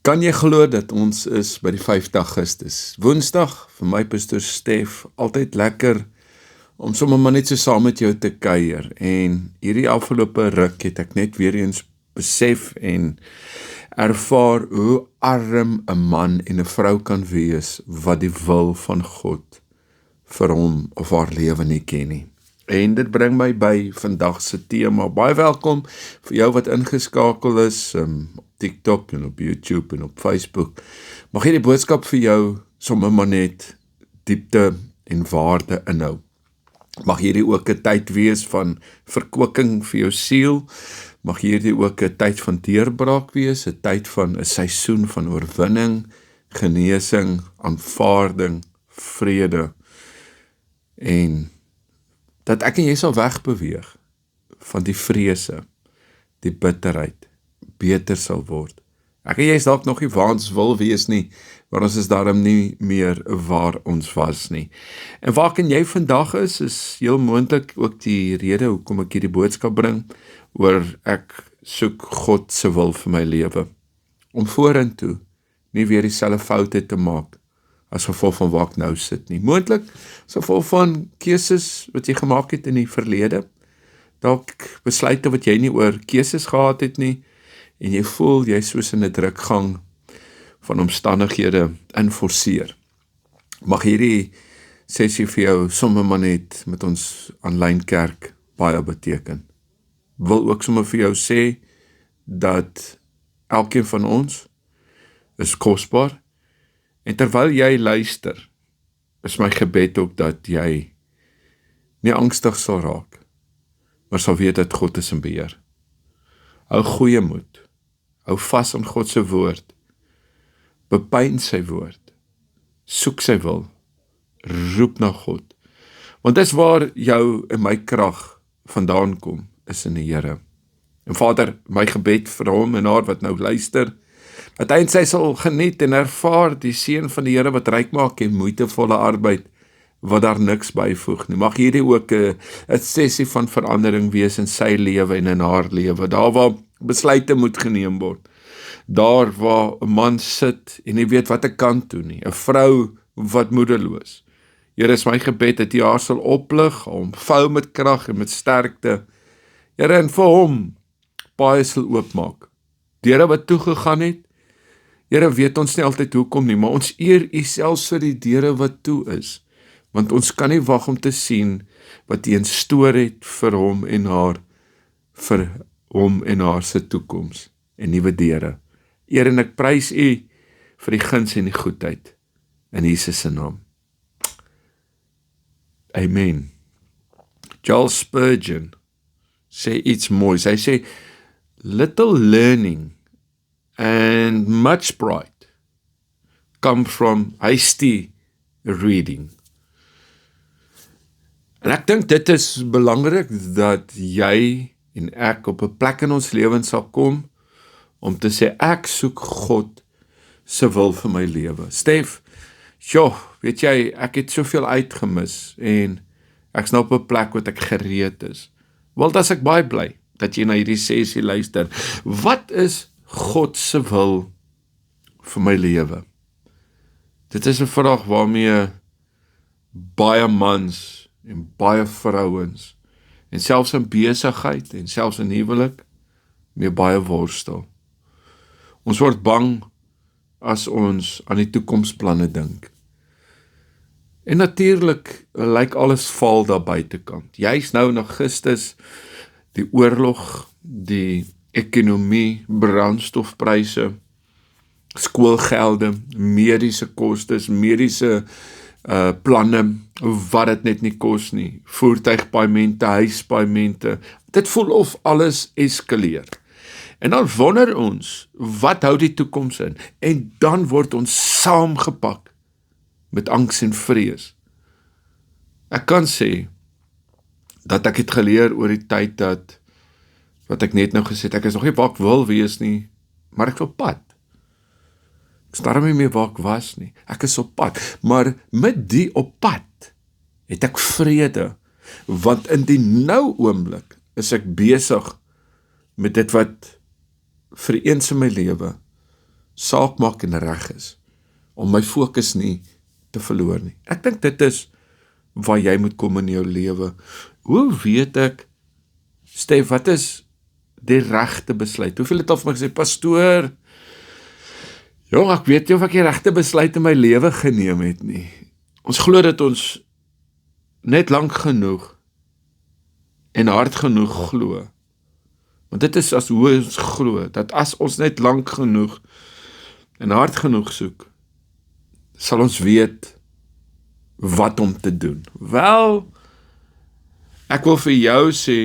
Kan jy glo dat ons is by die 5de Augustus? Woensdag, vir my Pastor Stef, altyd lekker om sommer maar net so saam met jou te kuier. En hierdie afgelope ruk het ek net weer eens besef en ervaar hoe arm 'n man en 'n vrou kan wees wat die wil van God vir hom of haar lewe nie ken nie. En dit bring my by vandag se tema. Baie welkom vir jou wat ingeskakel is op TikTok en op YouTube en op Facebook. Mag hierdie boodskap vir jou sommer maar net diepte en waarde inhou. Mag hierdie ook 'n tyd wees van verkwikking vir jou siel. Mag hierdie ook 'n tyd van deurbraak wees, 'n tyd van 'n seisoen van oorwinning, genesing, aanvaarding, vrede en dat ek en jy sal wegbeweeg van die vrese, die bitterheid, beter sal word. Ek en jy is dalk nog nie waar ons wil wees nie, maar ons is daarom nie meer waar ons was nie. En waar kan jy vandag is heel moontlik ook die rede hoekom ek hierdie boodskap bring, oor ek soek God se wil vir my lewe. Om vorentoe nie weer dieselfde foute te maak, as gevolg van waar ek nou sit nie. Moontlik as gevolg van keuses wat jy gemaak het in die verlede, dalk besluite wat jy nie oor keuses gehad het nie, en jy voel jy soos in 'n drukgang van omstandighede inforceer. Mag hierdie sessie vir jou sommer maar net met ons aanlyn kerk baie beteken. Wil ook sommer vir jou sê dat elkeen van ons is kosbaar, en terwyl jy luister, is my gebed ook dat jy nie angstig sal raak, maar sal weet dat God is in beheer. Hou goeie moed, hou vas aan God se woord, bepyn sy woord, soek sy wil, roep na God, want dis waar jou en my krag vandaan kom, is in die Here. En Vader, my gebed vir hom en haar wat nou luister, dat hy en sy sal geniet en ervaar die seën van die Here wat ryk maak en moeitevolle arbeid, wat daar niks byvoeg nie. Mag hierdie ook 'n sessie van verandering wees in sy lewe en in haar lewe, daar waar besluite moet geneem word, daar waar 'n man sit en nie weet wat ek kan doen nie, 'n vrou wat moedeloos. Here, is my gebed dat jy haar sal oplig, hom vou met krag en met sterkte, Here, en vir hom baie sal oopmaak. Deure wat toegegaan het, Here, weet ons nie altyd hoekom nie, maar ons eer U selfs vir die deure wat toe is, want ons kan nie wag om te sien wat U in store het vir hom en haar se toekoms en nuwe deure. Eer en ek prys U vir die guns en die goedheid in Jesus se naam. Amen. Charles Spurgeon sê iets moois. Hy sê, little learning and much pride come from hasty reading. En ek dink dit is belangrik dat jy en ek op 'n plek in ons lewens sal kom om te sê ek soek God se wil vir my lewe. Stef, weet jy, ek het soveel uitgemis en ek's nou op 'n plek wat ek gereed is. Wel, as ek baie bly dat jy na hierdie sessie luister. Wat is God se wil vir my lewe? Dit is 'n vraag waarmee baie mans en baie vrouens en selfs in besigheid en selfs in huwelik mee baie worstel. Ons word bang as ons aan die toekomsplanne dink. En natuurlik lyk alles val daar buitekant. Juis nou in Augustus, die oorlog, die ekonomie, brandstofpryse, skoolgelde, mediese kostes, mediese planne, wat dit net nie kos nie, voertuigpaaiemente, huispaaiemente, dit voel of alles eskaleer. En dan wonder ons, wat hou die toekoms in? En dan word ons saamgepak met angs en vrees. Ek kan sê, dat ek het geleer oor die tyd dat, wat ek net nou gesê het, ek is nog nie waar ek wil wees nie, maar ek is op pad. Ek is daarom nie meer waar ek was nie, ek is op pad, maar met die op pad, het ek vrede, want in die nou oomblik, is ek besig met dit wat vir eens in my lewe saak maak en reg is, om my fokus nie te verloor nie. Ek dink dit is waar jy moet kom in jou lewe. Hoe weet ek, Stef, wat is die regte besluit? Hoeveel het al vir my gesê, pastoor, jong, ek weet nie of ek die regte besluit in my lewe geneem het nie. Ons glo dat ons net lank genoeg en hard genoeg glo. Want dit is as hoe ons glo, dat as ons net lank genoeg en hard genoeg soek, sal ons weet wat om te doen. Wel, ek wil vir jou sê,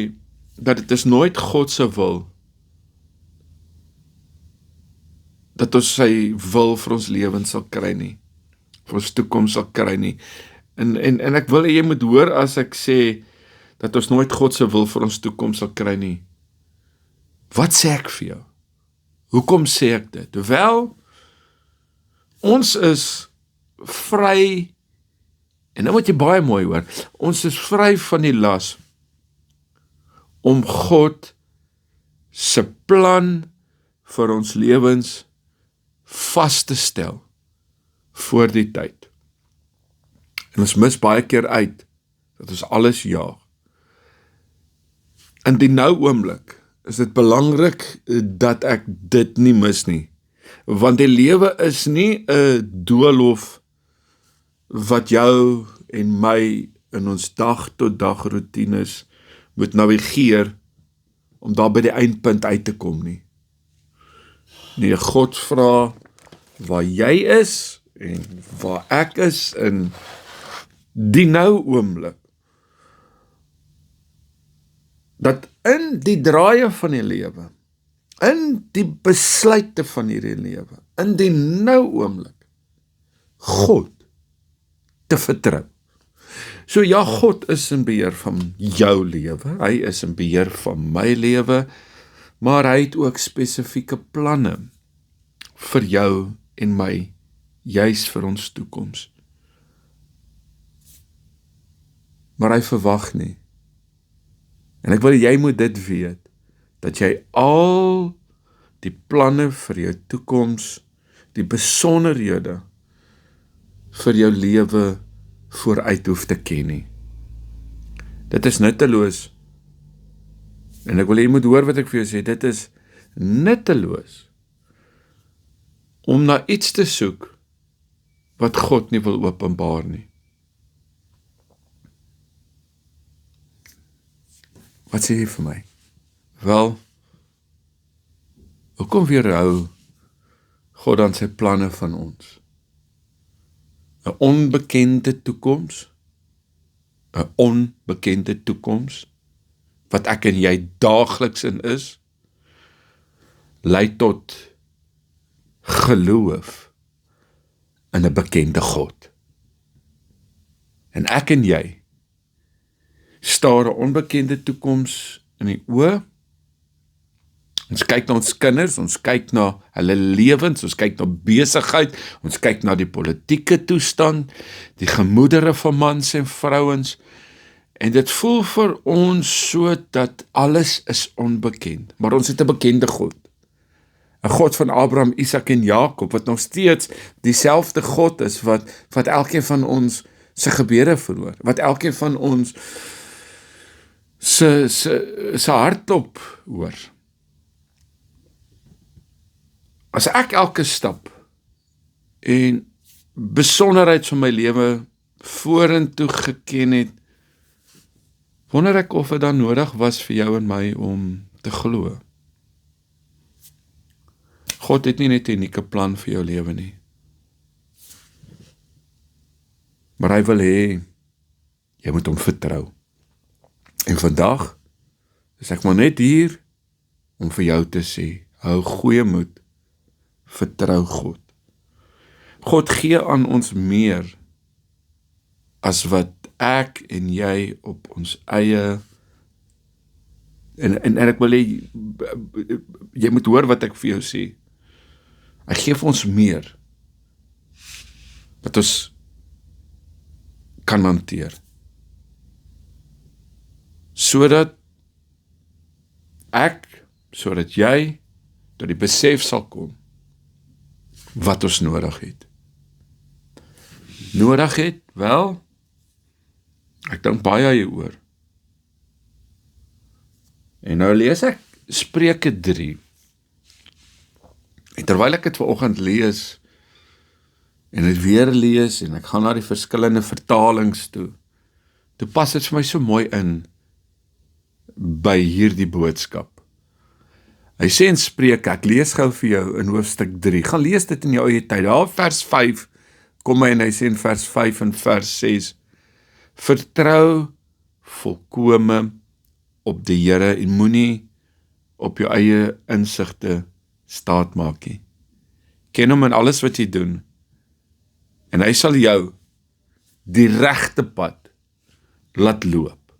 dat dit is nooit God se wil, dat ons sy wil vir ons lewens sal kry nie, vir ons toekoms sal kry nie. En ek wil jy moet hoor as ek sê, dat ons nooit God se wil vir ons toekoms sal kry nie. Wat sê ek vir jou? Hoekom sê ek dit? Wel, ons is vry, en nou moet jy baie mooi hoor, ons is vry van die las, om God se plan vir ons lewens vas te stel, voor die tyd. En ons mis baie keer uit, dat ons alles jaag. In die nou oomblik, is dit belangrik dat ek dit nie mis nie. Want die lewe is nie 'n doolhof wat jou en my in ons dag tot dag routines moet navigeer om daar by die eindpunt uit te kom nie. Nee, God vra waar jy is en waar ek is in die nou oomblik. Dat in die draaie van die lewe, in die besluite van hierdie lewe, in die nou oomblik, God te vertrou. So ja, God is in beheer van jou lewe, hy is in beheer van my lewe, maar hy het ook spesifieke planne vir jou en my, juis vir ons toekoms. Maar hy verwag nie. En ek wil jy moet dit weet, dat jy al die planne vir jou toekoms, die besonderhede vir jou lewe vooruit hoef te ken nie. Dit is nutteloos. En ek wil jy moet hoor wat ek vir jou sê, dit is nutteloos om na iets te soek wat God nie wil openbaar nie. Wat sê jy vir my? Wel, hoekom weerhou God dan sy planne van ons? 'n onbekende toekoms, 'n onbekende toekoms, wat ek en jy daagliks in is, lei tot geloof in 'n bekende God. En ek en jy staar 'n onbekende toekoms in die oë. Ons kyk na ons kinders, ons kyk na hulle lewens, ons kyk na besigheid, ons kyk na die politieke toestand, die gemoedere van mans en vrouens, en dit voel vir ons so dat alles is onbekend, maar ons het 'n bekende God. 'n God van Abraham, Isak en Jakob, wat nog steeds dieselfde God is, wat elkeen van ons se gebede verhoor, wat elkeen van ons se hartklop hoor. As ek elke stap en besonderheid van my lewe vorentoe geken het, wonder ek of dit dan nodig was vir jou en my om te glo. God het nie net 'n unieke plan vir jou lewe nie. Maar hy wil hê, jy moet hom vertrou. En vandag is ek maar net hier om vir jou te sê, hou goeie moed, vertrou God. God gee aan ons meer as wat ek en jy op ons eie, en ek wil hê, jy moet hoor wat ek vir jou sê. Hy gee vir ons meer wat ons kan hanteer. Sodat jy tot die besef sal kom wat ons nodig het. Nodig het, wel, ek dink baie hieroor. En nou lees ek Spreuke 3. En terwyl ek dit vanoggend lees, en dit weer lees, en ek gaan na die verskillende vertalings toe pas dit vir my so mooi in, by hierdie boodskap. Hy sê in Spreuke, ek lees gou vir jou in hoofstuk 3, gaan lees dit in jou eie tyd, daar vers 5, kom hy en hy sê in vers 5 en vers 6, vertrou volkome op die Here en moenie op jou eie insigte staat maak nie. Ken hom in alles wat jy doen, en hy sal jou die regte pad laat loop.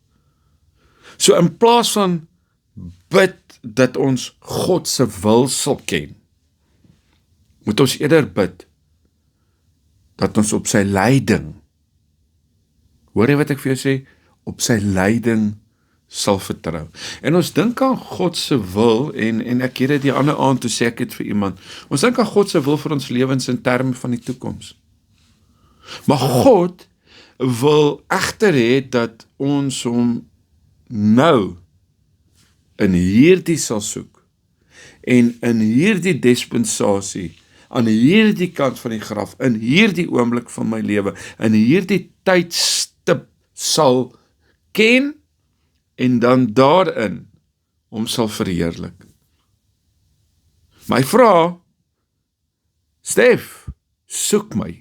So in plaas van bid dat ons God se wil sal ken, moet ons eerder bid dat ons op sy leiding, hoor jy wat ek vir jou sê, op sy leiding sal vertrou. En ons dink aan God se wil, en ek het dit die ander aand toe sê ek het vir iemand, ons dink aan God se wil vir ons lewens in terme van die toekoms. Maar God wil egter hê dat ons hom nou in hierdie sal soek, en in hierdie dispensasie, aan hierdie kant van die graf, in hierdie oomblik van my lewe, in hierdie tydstip sal ken, en dan daarin hom sal verheerlik. My vra, Stef, soek my.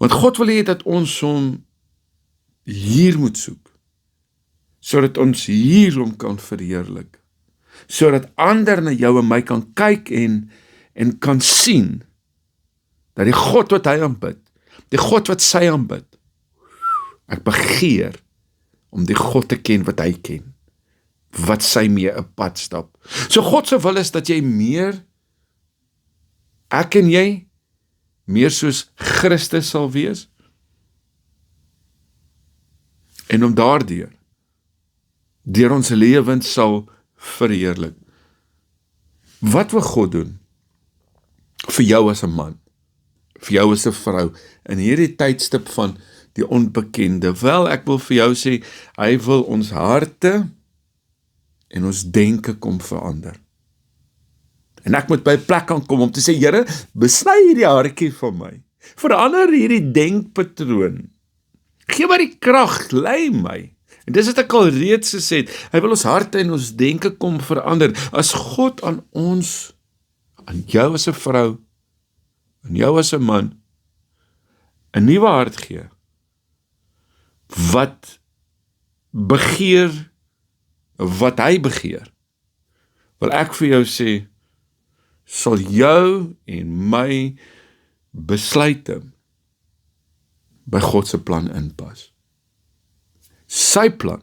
Want God wil hê dat ons hom hier moet soek, sodat ons hier hom kan verheerlik, sodat ander na jou en my kan kyk en kan sien, dat die God wat hy aanbid, die God wat sy aanbid, ek begeer om die God te ken wat hy ken, wat sy mee 'n pad stap. So God se wil is dat jy meer, ek en jy, meer soos Christus sal wees, en om daardeur, deur ons lewens sal verheerlik. Wat wil God doen? Vir jou as 'n man, vir jou as 'n vrou, in hierdie tydstip van die onbekende? Wel, ek wil vir jou sê, hy wil ons harte en ons denke kom verander. En ek moet by 'n plek kan kom om te sê, Here, besny hierdie hartjie van my. Verander hierdie denkpatroon. Gee my die krag, lei my. En dis wat ek al reeds gesê het, hy wil ons harte en ons denke kom verander. As God aan ons, aan jou as 'n vrou, aan jou as 'n man, 'n nuwe hart gee, wat begeer, wat hy begeer, wil ek vir jou sê, sal jou en my besluite by God se plan inpas. Sy plan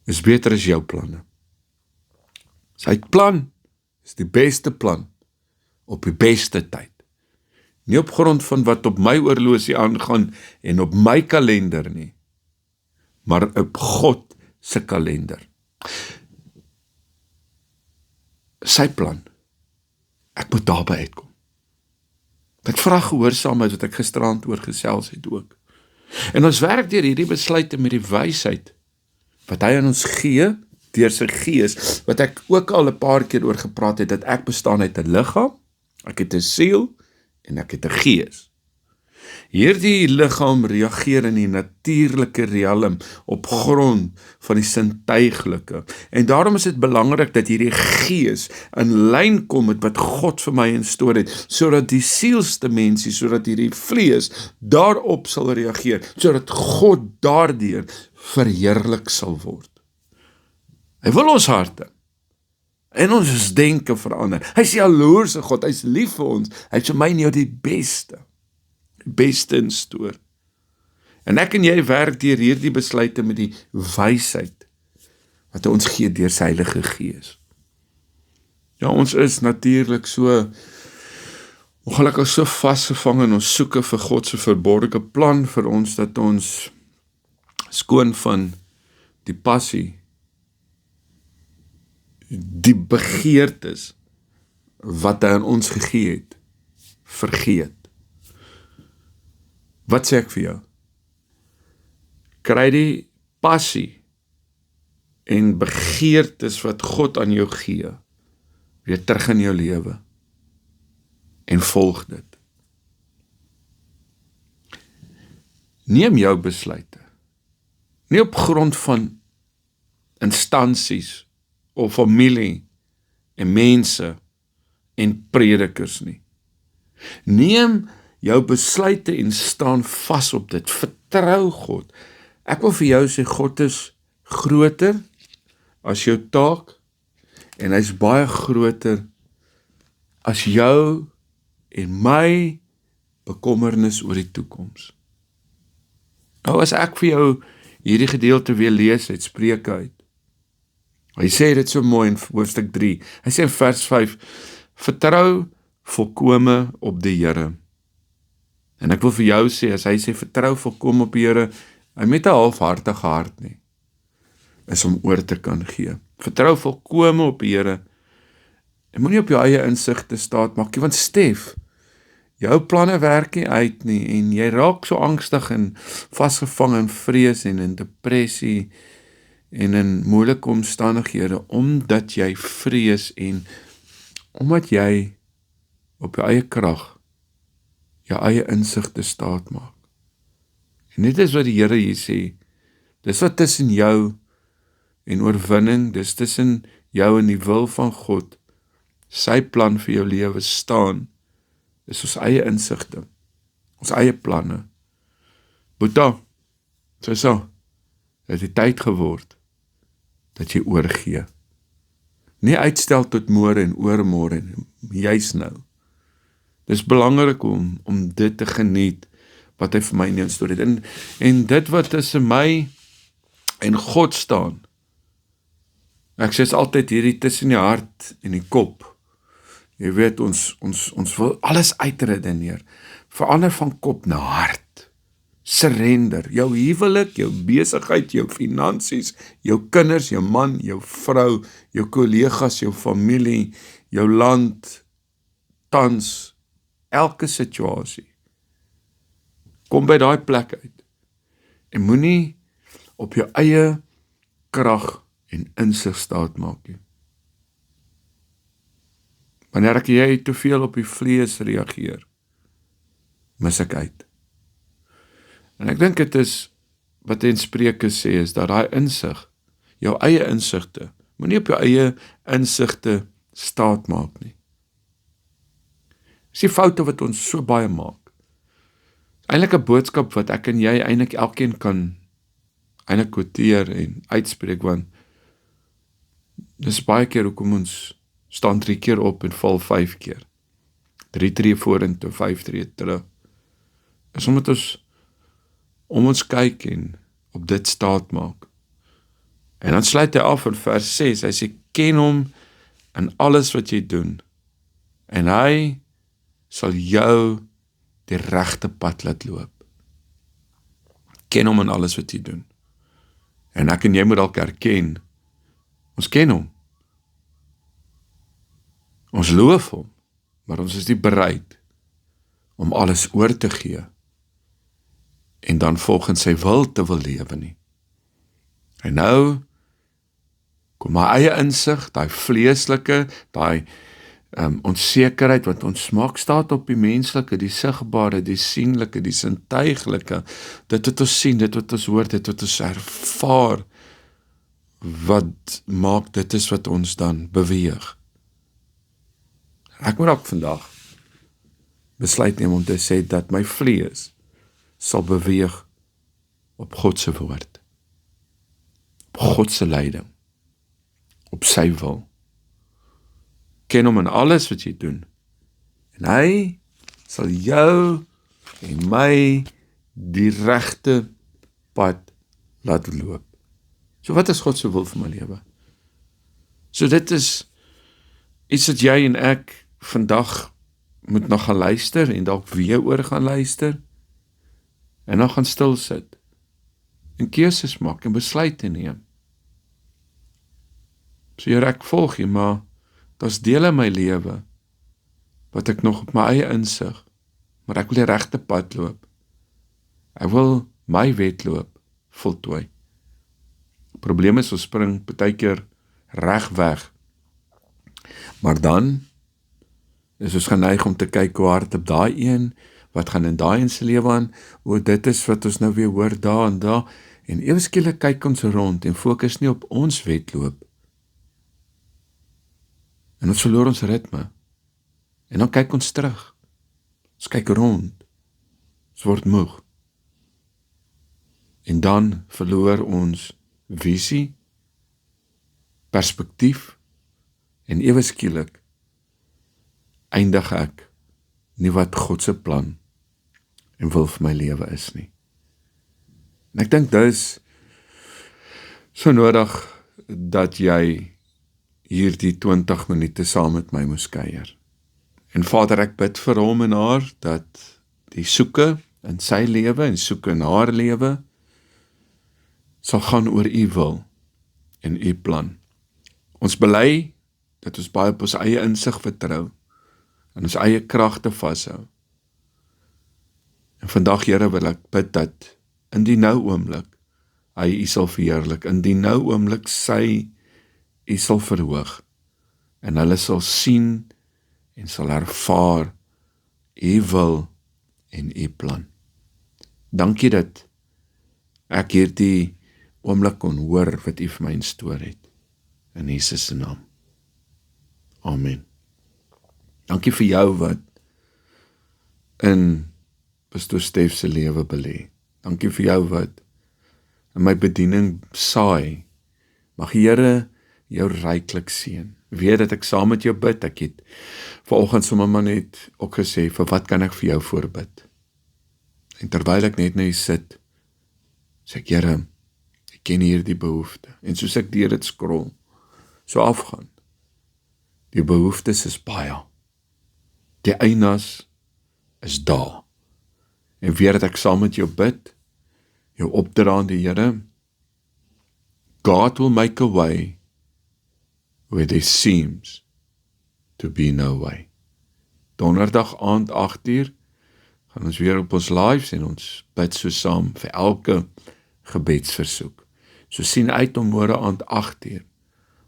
is beter as jou planne. Sy plan is die beste plan op die beste tyd. Nie op grond van wat op my oorlosie aangaan en op my kalender nie, maar op God se kalender. Sy plan, ek moet daarby uitkom. Ek vra gehoorsaamheid wat ek gisterand oor gesels het ook. En ons werk deur hierdie besluite met die wysheid wat hy aan ons gee, deur sy gees, wat ek ook al 'n paar keer oor gepraat het, dat ek bestaan uit 'n liggaam, ek het 'n siel en ek het 'n gees. Hierdie liggaam reageer in die natuurlike realm op grond van die sintuiglike. En daarom is dit belangrik dat hierdie gees in lyn kom met wat God vir my instoor het, sodat die sielsdimensie, sodat hierdie vlees daarop sal reageer, sodat God daardeur verheerlik sal word. Hy wil ons harte en ons denke verander. Hy is jaloerse God, hy is lief vir ons, hy het vir my en jou die beste in stoor. En ek en jy werk deur hierdie besluite met die wysheid wat hy ons gee deur sy Heilige Gees. Ja, ons is natuurlik so ongelukkig so vasgevang in ons soeke vir God se verborgde plan vir ons, dat ons skoon van die passie, die begeertes wat hy aan ons gegee het, vergeet. Wat sê ek vir jou? Kry die passie en begeertes wat God aan jou gee, weer terug in jou lewe, en volg dit. Neem jou besluite, nie op grond van instansies, of familie, en mense, en predikers nie. Neem jou besluite en staan vas op dit, vertrou God. Ek wil vir jou sê, God is groter as jou taak, en hy is baie groter as jou en my bekommernis oor die toekoms. Nou as ek vir jou hierdie gedeelte weer lees uit Spreuke uit, hy sê dit so mooi in hoofstuk 3, hy sê in vers 5, vertrou volkome op die Here. En ek wil vir jou sê, as hy sê vertrou volkome op die Here, hy met 'n halfhartige hart nie, is om oor te kan gee. Vertrou volkome op die Here, en moenie op jou eie insigte staat maak nie, want Stef, jou planne werk nie uit nie, en jy raak so angstig en vasgevang in vrees en in depressie, en in moeilike omstandighede, omdat jy vrees en omdat jy op jou eie krag, jou eie insigte staat maak. En dit is wat die Here hier sê, dis wat tussen jou en oorwinning, dis tussen jou en die wil van God, sy plan vir jou lewe staan, is ons eie insigte, ons eie planne. Boeta, so, het die tyd geword, dat jy oorgee. Nie uitstel tot môre en oormôre, juis nou. Dis belangrik om dit te geniet, wat hy vir my in stoor het. En dit wat tussen my en God staan, ek sê altyd hierdie tussen die hart en die kop. Jy weet, ons wil alles uitredeneer, verander van kop na hart. Surrender, jou huwelik, jou besigheid, jou finansies, jou kinders, jou man, jou vrou, jou kollegas, jou familie, jou land, tans, elke situasie. Kom by daai plek uit, en moenie op jou eie krag en insig staat maak nie. Wanneer jy te veel op die vlees reageer, mis ek uit. En ek dink dit is, wat in Spreuke sê, is dat daai insig, jou eie insigte, moenie op jou eie insigte staat maak nie. Dis die foute wat ons so baie maak. Eintlik 'n boodskap wat ek en jy eintlik elkeen kan eintlik quoteer en uitspreek, want dis baie keer hoekom ons staan 3 keer op en val 5 keer. 3 tree vorentoe, 5 tree terug. Is omdat ons om ons kyk en op dit staat maak. En dan sluit hy af in vers 6, hy sê, ken hom in alles wat jy doen, en hy sal jou die regte pad laat loop. Ken hom in alles wat jy doen. En ek en jy moet dalk erken, ons ken hom. Ons loof hom, maar ons is nie bereid om alles oor te gee en dan volgens sy wil te wil lewe nie. En nou kom my eie insig, daai vleeslike, daai onsekerheid wat ons maak staat op die menslike, die sigbare, die sienlike, die sintuiglike, dit wat ons sien, dit wat ons hoor, dit wat ons ervaar, wat maak dit is wat ons dan beweeg. Ek moet ook vandag besluit neem om te sê dat my vlees sal beweeg op God se woord, op God se leiding, op sy wil. Ken hom in alles wat jy doen, en hy sal jou en my die regte pad laat loop. So wat is God se wil vir my lewe? So dit is iets wat jy en ek vandag moet nog gaan luister, en dalk weer oor gaan luister, en dan gaan stil sit, en keuses maak, en besluite neem. So Here, ek volg jy, maar daar's dele in my lewe, wat ek nog op my eie insig, maar ek wil die regte pad loop. Ek wil my wedloop voltooi. Probleem is, ons spring partykeer reg weg, maar dan is ons geneig om te kyk hoe hard op daai een, wat gaan in daai een se lewe aan, dit is wat ons nou weer hoor daar en daar, en ewe skielik kyk ons rond en fokus nie op ons wedloop. En ons verloor ons ritme. En dan kyk ons terug. Ons kyk rond. Ons word moeg. En dan verloor ons visie, perspektief, en ewe skielik eindig ek nie wat God se plan en wil vir my lewe is nie. En ek dink dit is so nodig dat jy hierdie 20 minute saam met my moes kuier. En Vader, ek bid vir hom en haar, dat die soeke in sy lewe en soeke in haar lewe sal gaan oor u wil en u plan. Ons bely dat ons baie op ons eie insig vertrou en ons eie kragte vashou. En vandag, Here, wil ek bid dat in die nou oomblik hy u sal verheerlik, in die nou oomblik sy u sal verhoog, en hulle sal sien en sal ervaar u wil en u plan. Dankie dat ek hierdie oomblik kon hoor wat u vir my instoor het. In Jesus se naam. Amen. Dankie vir jou wat in Pastoor Stef se lewe belê. Dankie vir jou wat in my bediening saai. Mag die Here jou ryklik seën. Weet dat ek saam met jou bid. Ek het vanoggend sommer maar net ook gesê, vir wat kan ek vir jou voorbid? En terwyl ek net na u sit, sê ek, Here, ek ken hierdie behoefte. En soos ek deur dit scroll, so afgaan, die behoeftes is baie. Die eienaars is daar. En weet dat ek saam met jou bid, jou opdra aan die Here, God will make a way where there seems to be no way. Donderdag aand 8:00 gaan ons weer op ons lives en ons bid so saam vir elke gebedsversoek. So sien uit om môre aand 8:00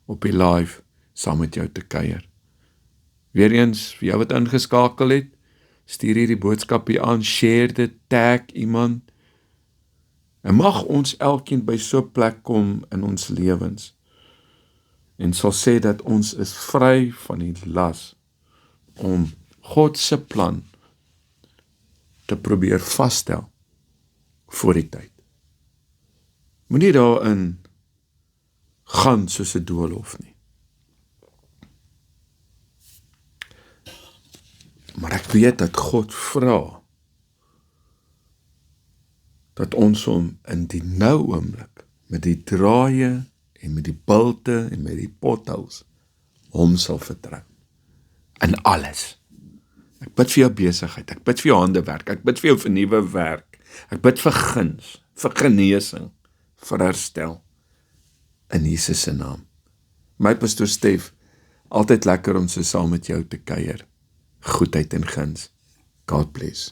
op die live saam met jou te kuier. Weereens, vir jou wat ingeskakel het, stuur hierdie boodskap hier aan, share dit, tag iemand. En mag ons elkeen by so 'n plek kom in ons lewens en sal sê dat ons is vry van die las om God se plan te probeer vasstel voor die tyd. Moenie daarin gaan soos 'n doolhof nie. Maar ek weet dat God vra dat ons hom in die nou oomblik met die draaie en met die bulte en met die potholes hom sal vertrou. In alles. Ek bid vir jou besigheid, ek bid vir jou handewerk, ek bid vir jou vir nuwe werk, ek bid vir guns, vir genesing, vir herstel. In Jesus se naam. My Pastoor Stef, altyd lekker om so saam met jou te kuier. Goedheid en guns. God bless.